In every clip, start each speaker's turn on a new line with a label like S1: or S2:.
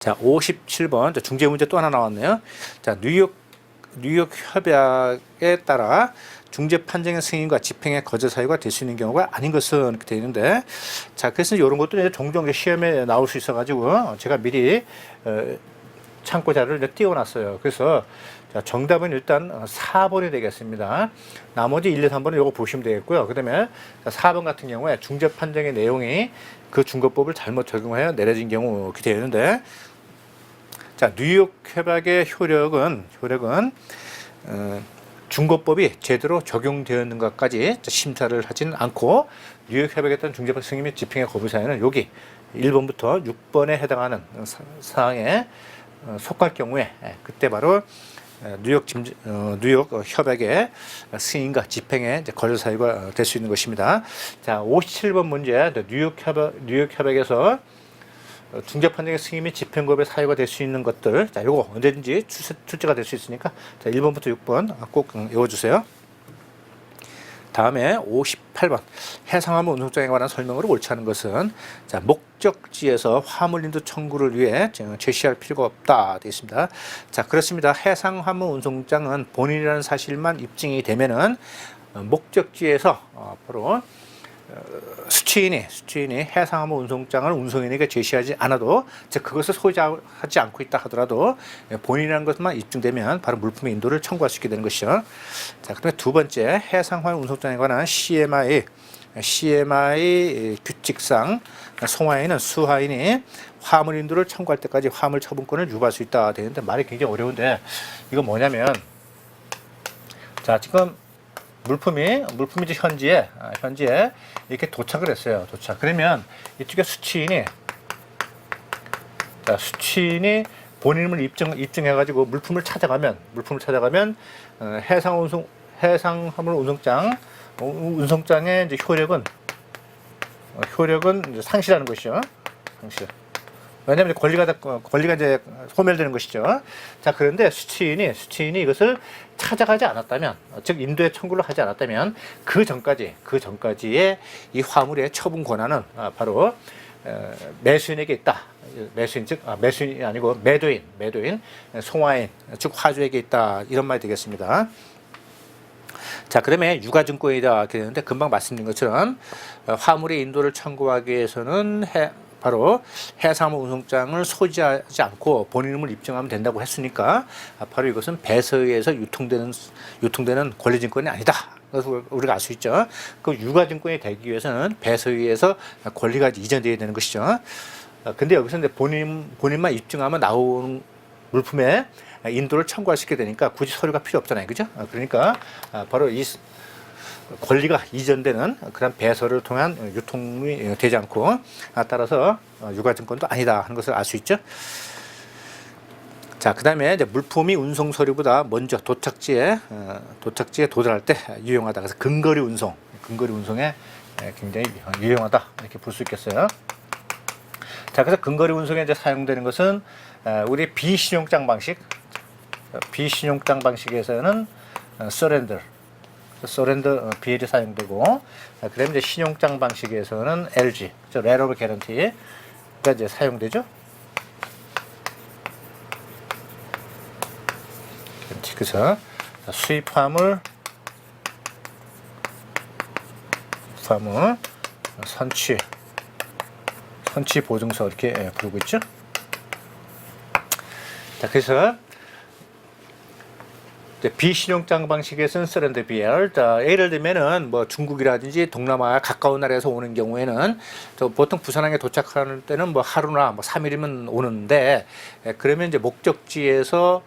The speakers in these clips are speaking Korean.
S1: 자, 57번. 중재 문제 또 하나 나왔네요. 자, 뉴욕 협약에 따라 중재 판정의 승인과 집행의 거절 사유가 될 수 있는 경우가 아닌 것은 이렇게 되어 있는데, 자, 그래서 이런 것도 이제 종종 시험에 나올 수 있어가지고 제가 미리 참고 자료를 띄워놨어요. 그래서 자, 정답은 일단 4번이 되겠습니다. 나머지 1, 2, 3번은 이거 보시면 되겠고요. 그 다음에 4번 같은 경우에 중재 판정의 내용이 그 중거법을 잘못 적용하여 내려진 경우 이렇게 되어 있는데, 자, 뉴욕 협약의 효력은 중거법이 제대로 적용되었는 것까지 심사를 하지는 않고, 뉴욕 협약에 따른 중재법 승인 및 집행의 거부 사유는 여기 1번부터 6번에 해당하는 사항에 속할 경우에 그때 바로 뉴욕 협약의 승인과 집행의 거절 사유가 될 수 있는 것입니다. 자, 57번 문제, 뉴욕 협약에서 중재 판정의 승인 및 집행법의 사유가 될 수 있는 것들, 자, 요거 언제든지 출제가 될 수 있으니까, 자, 1번부터 6번 꼭 외워주세요. 다음에 58번, 해상화물 운송장에 관한 설명으로 옳지 않은 것은, 자, 목적지에서 화물인도 청구를 위해 제시할 필요가 없다 되어 있습니다. 자, 그렇습니다. 해상화물 운송장은 본인이라는 사실만 입증이 되면은 목적지에서 바로 수취인이 해상화물 운송장을 운송인에게 제시하지 않아도, 즉 그것을 소유하지 않고 있다 하더라도 본인이라는 것만 입증되면 바로 물품의 인도를 청구할 수 있게 되는 것이죠. 자, 그다음에 두 번째, 해상화물 운송장에 관한 CMI 규칙상 송화인은 수화인이 화물 인도를 청구할 때까지 화물 처분권을 유보할 수 있다 되는데, 말이 굉장히 어려운데, 이거 뭐냐면, 자, 지금 물품이 현지에 이렇게 도착을 했어요. 그러면 이쪽에 수취인이 본인을 입증해가지고 물품을 찾아가면 해상화물 운송장의 이제 효력은 이제 상실하는 것이죠. 왜냐하면 권리가 이제 소멸되는 것이죠. 자, 그런데 수취인이 이것을 찾아가지 않았다면, 즉 인도의 청구를 하지 않았다면, 그 전까지의 이 화물의 처분 권한은 바로 매수인에게 있다. 매수인이 아니고 매도인, 송화인, 즉 화주에게 있다. 이런 말이 되겠습니다. 자, 그다음에 유가증권이다 되는데, 금방 말씀드린 것처럼 화물의 인도를 청구하기 위해서는 바로 해상화물 운송장을 소지하지 않고 본인 이름을 입증하면 된다고 했으니까, 바로 이것은 배서에 의해서 유통되는 권리증권이 아니다. 그래서 우리가 알 수 있죠. 그 유가증권이 되기 위해서는 배서에 의해서 권리가 이전되어야 되는 것이죠. 근데 여기서 이제 본인만 입증하면 나오는 물품에 인도를 청구할 수 있게 되니까 굳이 서류가 필요 없잖아요. 그죠? 그러니까 바로 이 권리가 이전되는 그런 배서를 통한 유통이 되지 않고, 따라서 유가증권도 아니다 하는 것을 알 수 있죠. 자, 그 다음에 이제 물품이 운송 서류보다 먼저 도착지에 도달할 때 유용하다. 그래서 근거리 운송에 굉장히 유용하다 이렇게 볼 수 있겠어요. 자, 그래서 근거리 운송에 이제 사용되는 것은 우리 비신용장 방식에서는 서렌더 BL이 사용되고, 그다음에 이제 신용장 방식에서는 LG, Letter of Guarantee가 이제 사용되죠. 그래서 수입 화물, 선취 보증서 이렇게 부르고 있죠. 자, 그래서 비신용장 방식에서는 서렌더 BL. 자, 예를 들면은 뭐 중국이라든지 동남아 가까운 나라에서 오는 경우에는 보통 부산항에 도착하는 때는 뭐 하루나 뭐 3일이면 오는데, 그러면 이제 목적지에서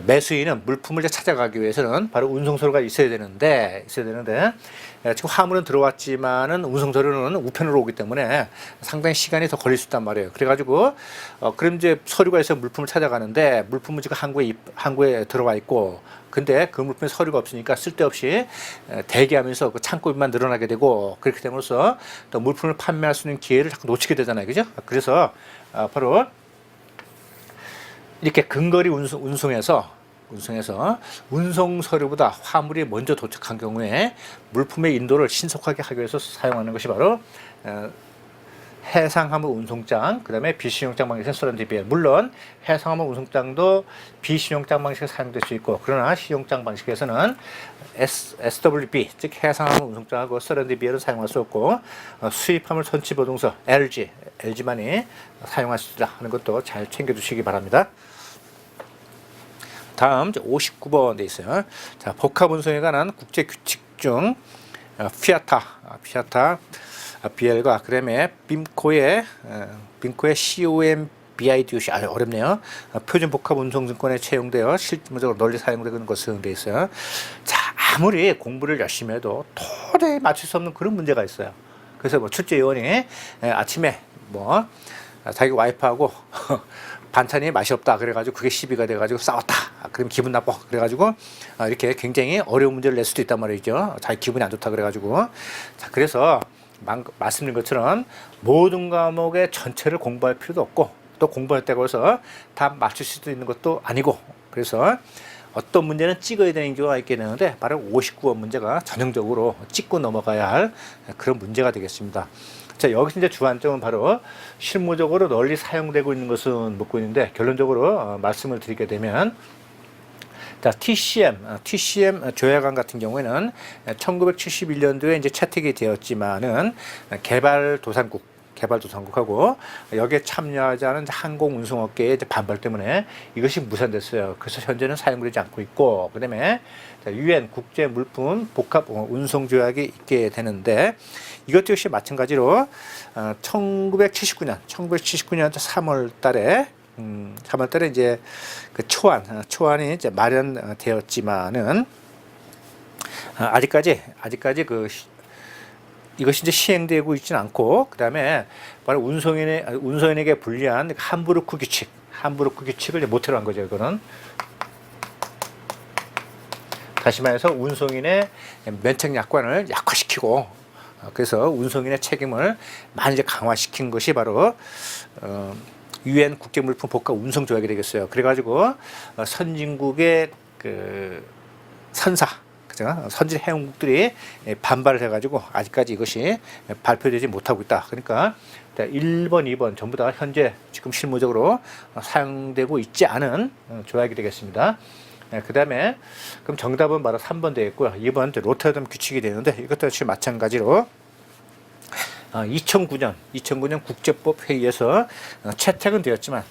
S1: 매수인은 물품을 찾아가기 위해서는 바로 운송서류가 있어야 되는데, 지금 화물은 들어왔지만은 운송서류는 우편으로 오기 때문에 상당히 시간이 더 걸릴 수 있단 말이에요. 그래가지고 그럼 이제 서류가 있어 물품을 찾아가는데, 물품은 지금 항구에 들어와 있고, 근데 그 물품에 서류가 없으니까 쓸데없이 대기하면서 그 창고비만 늘어나게 되고, 그렇게 됨으로써 또 물품을 판매할 수 있는 기회를 자꾸 놓치게 되잖아요. 그죠? 그래서 바로 이렇게 근거리 운송에서 운송 서류보다 화물이 먼저 도착한 경우에 물품의 인도를 신속하게 하기 위해서 사용하는 것이 바로 해상화물 운송장, 그 다음에 비신용장 방식의 서른DBL. 물론 해상화물 운송장도 비신용장 방식에 사용될 수 있고, 그러나 신용장 방식에서는 SWB, 즉 해상화물 운송장하고 서른DBL을 사용할 수 없고, 수입화물 선취보증서 LG만이 사용할 수 있다 하는 것도 잘 챙겨주시기 바랍니다. 다음 59번 돼 있어요. 자, 복합운송에 관한 국제 규칙 중 피아타 BL과 그다음에 빔코의 COMBIDOC 어렵네요. 표준 복합 운송증권에 채용되어 실무적으로 널리 사용되는 것으로 되어 있어요. 자, 아무리 공부를 열심히 해도 도저히 맞출 수 없는 그런 문제가 있어요. 그래서 뭐 출제 요원이 아침에 뭐 자기 와이프하고 반찬이 맛이 없다 그래가지고 그게 시비가 돼가지고 싸웠다, 그럼 기분 나빠 그래가지고 이렇게 굉장히 어려운 문제를 낼 수도 있단 말이죠. 자기 기분이 안 좋다 그래가지고. 자, 그래서 말씀드린 것처럼 모든 과목의 전체를 공부할 필요도 없고, 또 공부했다고 해서 다 맞출 수도 있는 것도 아니고, 그래서 어떤 문제는 찍어야 되는 경우가 있게 되는데, 바로 59번 문제가 전형적으로 찍고 넘어가야 할 그런 문제가 되겠습니다. 자, 여기서 이제 주안점은 바로 실무적으로 널리 사용되고 있는 것은 묻고 있는데, 결론적으로 말씀을 드리게 되면, 자, TCM 조약안 같은 경우에는 1971년도에 이제 채택이 되었지만은 개발도상국하고 여기에 참여하지 않은 항공운송업계의 반발 때문에 이것이 무산됐어요. 그래서 현재는 사용되지 않고 있고, 그다음에 UN 국제물품 복합 운송조약이 있게 되는데, 이것도 역시 마찬가지로 1979년 3월달에 이제 그 초안이 이제 마련되었지만은 아직까지 이것이 이제 시행되고 있지는 않고, 그 다음에 바로 운송인에게 불리한 함부르크 규칙을 모태로 한 거죠. 이거는 다시 말해서 운송인의 면책 약관을 약화시키고, 그래서 운송인의 책임을 많이 이제 강화시킨 것이 바로 UN 국제물품 복합 운송 조약이 되겠어요. 그래가지고 선진국의 그 선진 회원국들이 반발을 해가지고 아직까지 이것이 발표되지 못하고 있다. 그러니까 1번, 2번 전부 다 현재 지금 실무적으로 사용되고 있지 않은 조약이 되겠습니다. 그 다음에 그럼 정답은 바로 3번 되겠고요. 2번 로테르담 규칙이 되는데, 이것도 역시 마찬가지로 2009년 국제법 회의에서 채택은 되었지만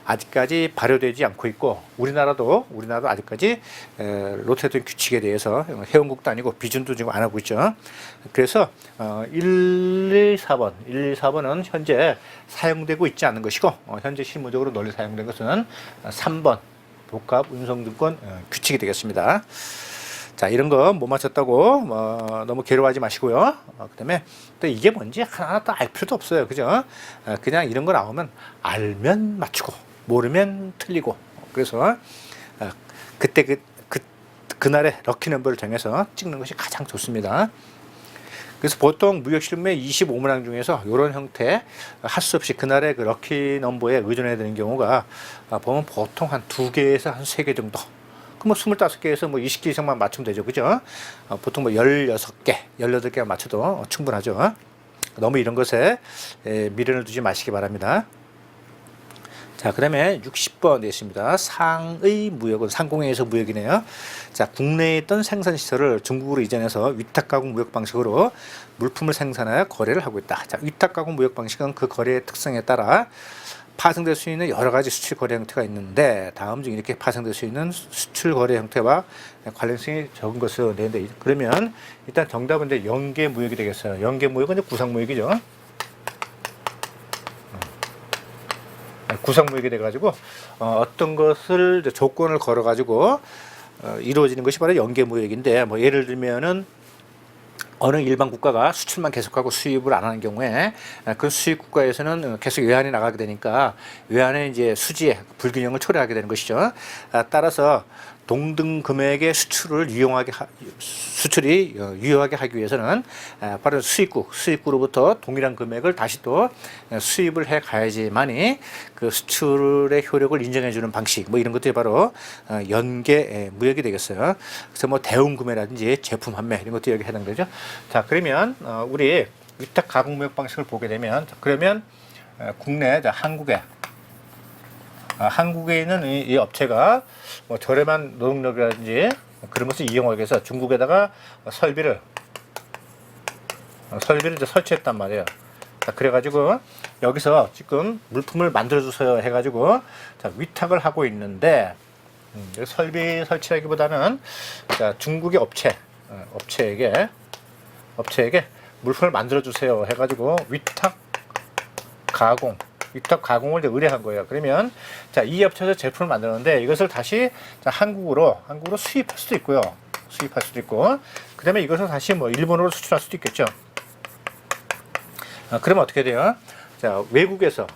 S1: 아직까지 발효되지 않고 있고, 우리나라도 아직까지 로테르담 규칙에 대해서 회원국도 아니고 비준도 지금 안 하고 있죠. 그래서 114번은 현재 사용되고 있지 않은 것이고, 현재 실무적으로 널리 사용된 것은 3번 복합 운송증권 규칙이 되겠습니다. 자, 이런 거 못 맞췄다고 너무 괴로워하지 마시고요. 그다음에 또 이게 뭔지 하나하나 또 알 필요도 없어요. 그죠? 그냥 이런 거 나오면 알면 맞추고 모르면 틀리고, 그래서 그날의 럭키 넘버를 정해서 찍는 것이 가장 좋습니다. 그래서 보통 무역실무의 25문항 중에서 이런 형태 할 수 없이 그날의 그 럭키 넘버에 의존해야 되는 경우가 보면 보통 한 2개에서 한 3개 정도. 뭐 25개에서 뭐 20개 이상만 맞추면 되죠. 그죠? 보통 뭐 16개, 18개 맞춰도 충분하죠. 너무 이런 것에 미련을 두지 마시기 바랍니다. 자, 그 다음에 60번 되겠습니다. 상의 무역은 상공회에서 무역이네요. 자, 국내에 있던 생산시설을 중국으로 이전해서 위탁가공 무역 방식으로 물품을 생산하여 거래를 하고 있다. 자, 위탁가공 무역 방식은 그 거래의 특성에 따라 파생될 수 있는 여러 가지 수출 거래 형태가 있는데, 다음 중 이렇게 파생될 수 있는 수출 거래 형태와 관련성이 적은 것을 내는데, 그러면 일단 정답은 이제 연계 무역이 되겠어요. 연계 무역은 이제 구상 무역이죠. 구상 무역이 돼가지고 어떤 것을 이제 조건을 걸어가지고 이루어지는 것이 바로 연계 무역인데, 뭐 예를 들면은 어느 일반 국가가 수출만 계속하고 수입을 안 하는 경우에 그 수입 국가에서는 계속 외환이 나가게 되니까 외환의 이제 수지에 불균형을 초래하게 되는 것이죠. 따라서 동등 금액의 수출이 유효하게 하기 위해서는 바로 수입국으로부터 동일한 금액을 다시 또 수입을 해 가야지만이 그 수출의 효력을 인정해 주는 방식, 뭐 이런 것들이 바로 연계 무역이 되겠어요. 그래서 뭐 대웅 구매라든지 제품 판매 이런 것도 여기 해당되죠. 자, 그러면 우리 위탁 가공 무역 방식을 보게 되면, 그러면 국내 한국에 있는 이 업체가 뭐 저렴한 노동력이라든지 그런 것을 이용하기 위해서 중국에다가 설비를 이제 설치했단 말이에요. 자, 그래가지고 여기서 지금 물품을 만들어주세요 해가지고 자, 위탁을 하고 있는데, 설비 설치하기보다는 자, 중국의 업체에게 물품을 만들어주세요 해가지고 위탁 가공을 이제 의뢰한 거예요. 그러면 자, 이 업체에서 제품을 만드는데 이것을 다시 자, 한국으로 수입할 수도 있고, 그 다음에 이것을 다시 뭐 일본으로 수출할 수도 있겠죠. 그러면 어떻게 돼요? 자, 외국으로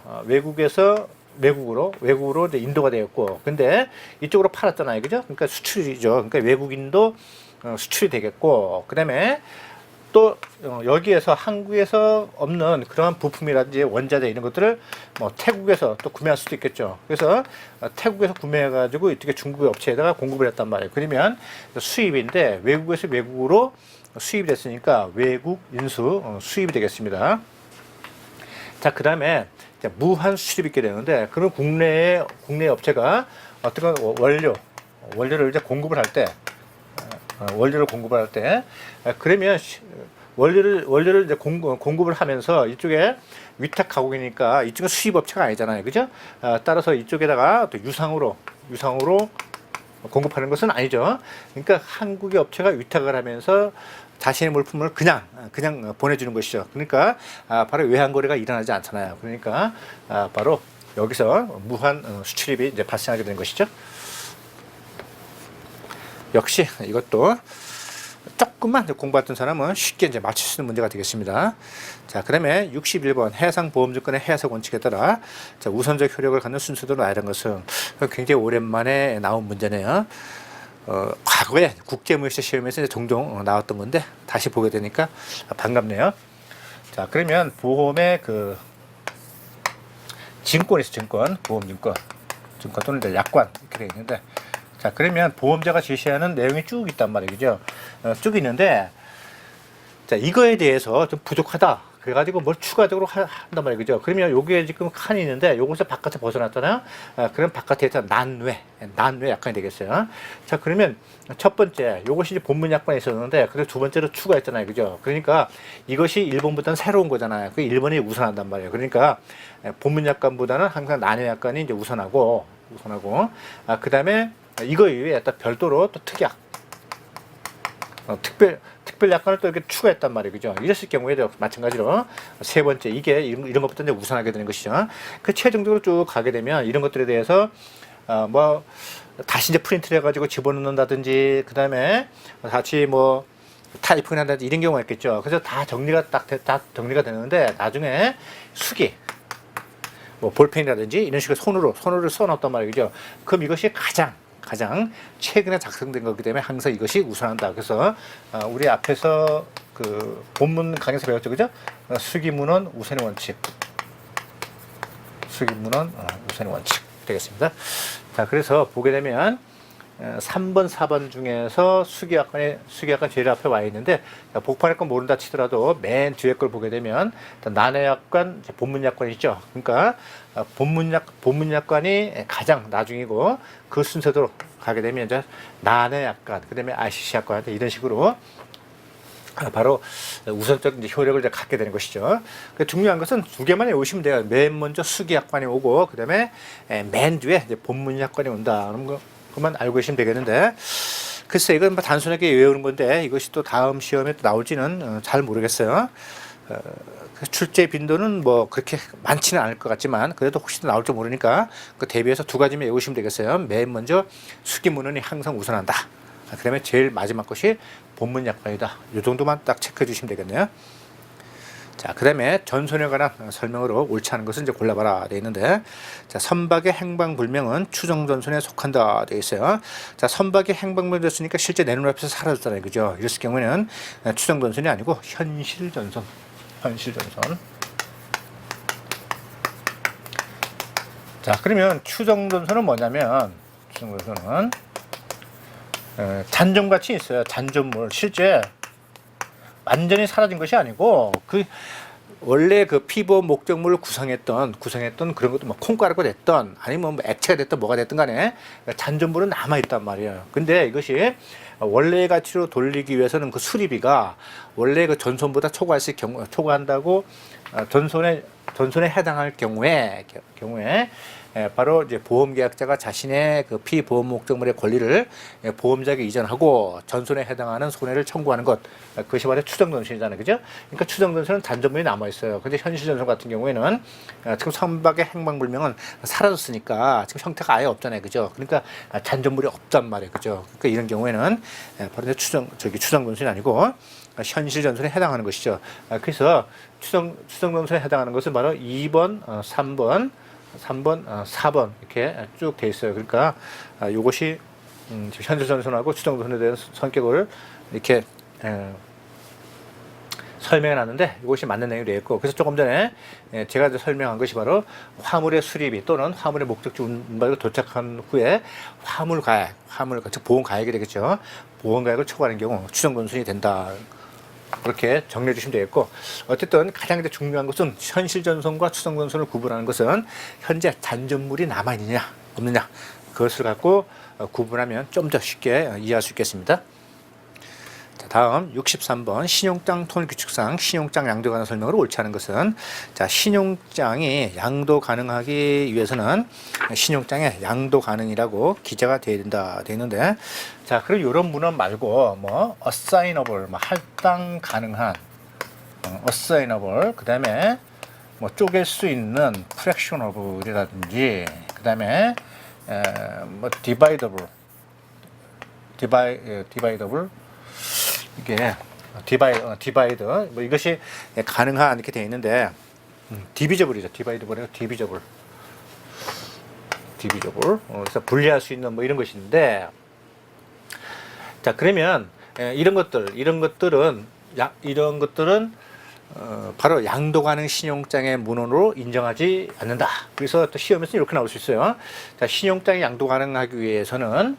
S1: 이제 인도가 되었고, 근데 이쪽으로 팔았잖아요, 그죠? 그러니까 수출이죠. 그러니까 외국인도 수출이 되겠고, 그 다음에 또 여기에서 한국에서 없는 그러한 부품이라든지 원자재 이런 것들을 뭐 태국에서 또 구매할 수도 있겠죠. 그래서 태국에서 구매해가지고 이쪽에 중국의 업체에다가 공급을 했단 말이에요. 그러면 수입인데 외국에서 외국으로 수입이 됐으니까 외국 인수 수입이 되겠습니다. 자, 그 다음에 무한 수출이 있게 되는데, 그런 국내 업체가 어떤 원료를 이제 공급을 할 때, 그러면 원료를 이제 공급을 하면서 이쪽에 위탁 가공이니까 이쪽은 수입 업체가 아니잖아요, 그죠? 따라서 이쪽에다가 또 유상으로 공급하는 것은 아니죠. 그러니까 한국의 업체가 위탁을 하면서 자신의 물품을 그냥 보내주는 것이죠. 그러니까 바로 외환거래가 일어나지 않잖아요. 그러니까 바로 여기서 무한 수출입이 이제 발생하게 되는 것이죠. 역시 이것도 조금만 공부했던 사람은 쉽게 이제 맞출 수 있는 문제가 되겠습니다. 자, 그다음에 61번 해상보험증권의 해석 원칙에 따라 자, 우선적 효력을 갖는 순서대로 나열한 것은 굉장히 오랜만에 나온 문제네요. 과거에 국제무역시 시험에서 이제 종종 나왔던 건데 다시 보게 되니까 반갑네요. 자, 그러면 보험의 그 증권이 있어, 보험증권 또는 이제 약관 이렇게 되어 있는데, 자, 그러면 보험자가 제시하는 내용이 쭉 있단 말이죠. 쭉 있는데, 자, 이거에 대해서 좀 부족하다. 그래가지고 뭘 추가적으로 한단 말이에요. 그죠? 그러면 여기에 지금 칸이 있는데, 요것을 바깥에 벗어났잖아요. 그럼 바깥에 난외 약관이 되겠어요. 자, 그러면 첫 번째, 요것이 이제 본문 약관에 있었는데, 그래서 두 번째로 추가했잖아요. 그죠? 그러니까 이것이 1번보다는 새로운 거잖아요. 그 1번이 우선한단 말이에요. 그러니까 본문 약관보다는 항상 난외 약관이 이제 우선하고, 그 다음에 이거 이외에 또 별도로 또 특약, 특별 약관을 또 이렇게 추가했단 말이에요. 그죠? 이랬을 경우에도 마찬가지로 세 번째, 이런 것부터 이제 우선하게 되는 것이죠. 그 최종적으로 쭉 가게 되면 이런 것들에 대해서, 뭐, 다시 이제 프린트를 해가지고 집어넣는다든지, 그 다음에 다시 뭐, 타이핑을 한다든지 이런 경우가 있겠죠. 그래서 다 정리가 되는데, 나중에 뭐, 볼펜이라든지 이런 식으로 손으로 써놨단 말이죠. 그럼 이것이 가장 최근에 작성된 거기 때문에 항상 이것이 우선한다. 그래서 우리 앞에서 그 본문 강의에서 배웠죠, 그죠? 수기문헌 우선의 원칙, 되겠습니다. 자, 그래서 보게 되면 3번, 4번 중에서 수기약관 제일 앞에 와 있는데, 복판의 건 모른다 치더라도 맨 뒤에 걸 보게 되면 난해약관, 본문약관이 있죠. 그러니까 본문약관이 가장 나중이고, 그 순서대로 가게 되면 이제 난해약관, 그 다음에 ICC약관 이런 식으로 바로 우선적 이제 효력을 이제 갖게 되는 것이죠. 중요한 것은 두 개만 외우시면 돼요. 맨 먼저 수기약관이 오고, 그 다음에 맨 뒤에 이제 본문약관이 온다. 그만 알고 계시면 되겠는데, 글쎄 이건 뭐 단순하게 외우는 건데 이것이 또 다음 시험에 또 나올지는 잘 모르겠어요. 출제 빈도는 뭐 그렇게 많지는 않을 것 같지만 그래도 혹시 나올지 모르니까 그 대비해서 두 가지만 외우시면 되겠어요. 맨 먼저 수기문헌이 항상 우선한다. 그다음에 제일 마지막 것이 본문약관이다. 이 정도만 딱 체크해 주시면 되겠네요. 자, 그 다음에 전손에 관한 설명으로 옳지 않은 것은 이제 골라봐라 되어 있는데, 자, 선박의 행방불명은 추정전손에 속한다 되어 있어요. 자, 선박이 행방불명 됐으니까 실제 내 눈앞에서 사라졌잖아요, 그죠? 이랬을 경우에는 추정전손이 아니고 현실전손. 자, 그러면 추정전손은 뭐냐면, 잔존 가치 있어요. 잔존물. 실제 완전히 사라진 것이 아니고 그 원래 그 피보험 목적물을 구성했던 그런 것도 뭐 콩가루가 됐던 아니면 뭐 액체가 됐던 뭐가 됐든 간에 잔존물은 남아 있단 말이에요. 근데 이것이 원래 가치로 돌리기 위해서는 그 수리비가 원래 그 전손보다 초과한다고 전손에 해당할 경우에 바로 이제 보험계약자가 자신의 그 피보험 목적물의 권리를 보험자에게 이전하고 전손에 해당하는 손해를 청구하는 것, 그것이 바로 추정전손이잖아요, 그죠? 그러니까 추정전손은 잔존물이 남아 있어요. 근데 현실전손 같은 경우에는 지금 선박의 행방불명은 사라졌으니까 지금 형태가 아예 없잖아요, 그죠? 그러니까 잔존물이 없단 말이에요, 그죠? 그러니까 이런 경우에는 바로 추정전손이 아니고 현실 전손에 해당하는 것이죠. 그래서 추정전손에 해당하는 것은 바로 2번, 3번, 4번 이렇게 쭉 돼 있어요. 그러니까 이것이 현실 전손하고 추정전손에 대한 성격을 이렇게 설명해 놨는데 이것이 맞는 내용이 되어 있고, 그래서 조금 전에 제가 설명한 것이 바로 화물의 수리비 또는 화물의 목적지 운반으로 도착한 후에 화물 가액, 즉 보험 가액이 되겠죠. 보험 가액을 초과하는 경우 추정전손이 된다. 그렇게 정리해 주시면 되겠고, 어쨌든 가장 중요한 것은 현실 전손과 추정 전손을 구분하는 것은 현재 잔존물이 남아 있느냐 없느냐, 그것을 갖고 구분하면 좀 더 쉽게 이해할 수 있겠습니다. 자, 다음 63번 신용장 통일규칙상 신용장 양도 가능 설명으로 옳지 않은 것은, 자, 신용장이 양도 가능하기 위해서는 신용장에 양도 가능이라고 기재가 되어야 된다 되어 있는데, 자, 그럼 이런 문헌 말고 뭐 assignable, 뭐 할당 가능한, assignable, 그다음에 뭐 쪼갤 수 있는 fractionable이라든지, 그다음에 뭐 dividable, 이게 디바이드 뭐 이것이 가능한 이렇게 되어 있는데, 디비저블이죠. 디바이드블이 디비저블. 그래서 분리할 수 있는 뭐 이런 것이 있는데, 자, 그러면 이런 것들은 바로 양도 가능 신용장의 문헌으로 인정하지 않는다. 그래서 또 시험에서 이렇게 나올 수 있어요. 자, 신용장이 양도 가능하기 위해서는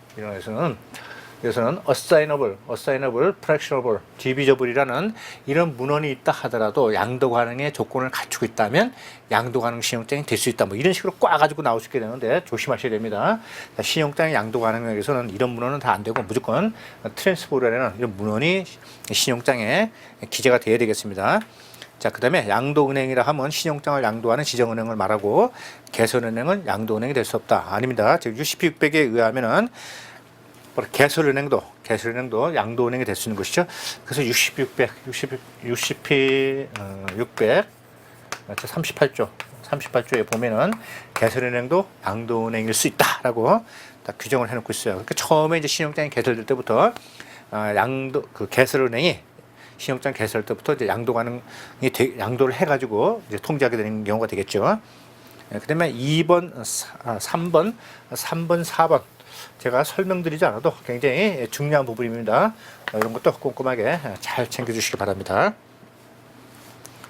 S1: assignable, fractionable, divisible이라는 이런 문헌이 있다 하더라도 양도 가능의 조건을 갖추고 있다면 양도 가능 신용장이 될 수 있다. 뭐 이런 식으로 꽈가지고 나올 수 있게 되는데 조심하셔야 됩니다. 신용장이 양도 가능하기 위해서는 이런 문헌은 다 안 되고 무조건 트랜스포라는 이런 문헌이 신용장에 기재가 되어야 되겠습니다. 자, 그 다음에 양도은행이라 하면 신용장을 양도하는 지정은행을 말하고, 개설은행은 양도은행이 될 수 없다. 아닙니다. 즉 UCP 600에 의하면은 개설은행도 양도은행이 될 수 있는 것이죠. 그래서 UCP 600 38조에 보면은 개설은행도 양도은행일 수 있다라고 딱 규정을 해놓고 있어요. 그러니까 처음에 이제 신용장이 개설될 때부터 개설은행이 신용장 개설 때부터 이제 양도를 해가지고 이제 통지하게 되는 경우가 되겠죠. 그다음에 2번, 3번, 4번 제가 설명드리지 않아도 굉장히 중요한 부분입니다. 이런 것도 꼼꼼하게 잘 챙겨주시기 바랍니다.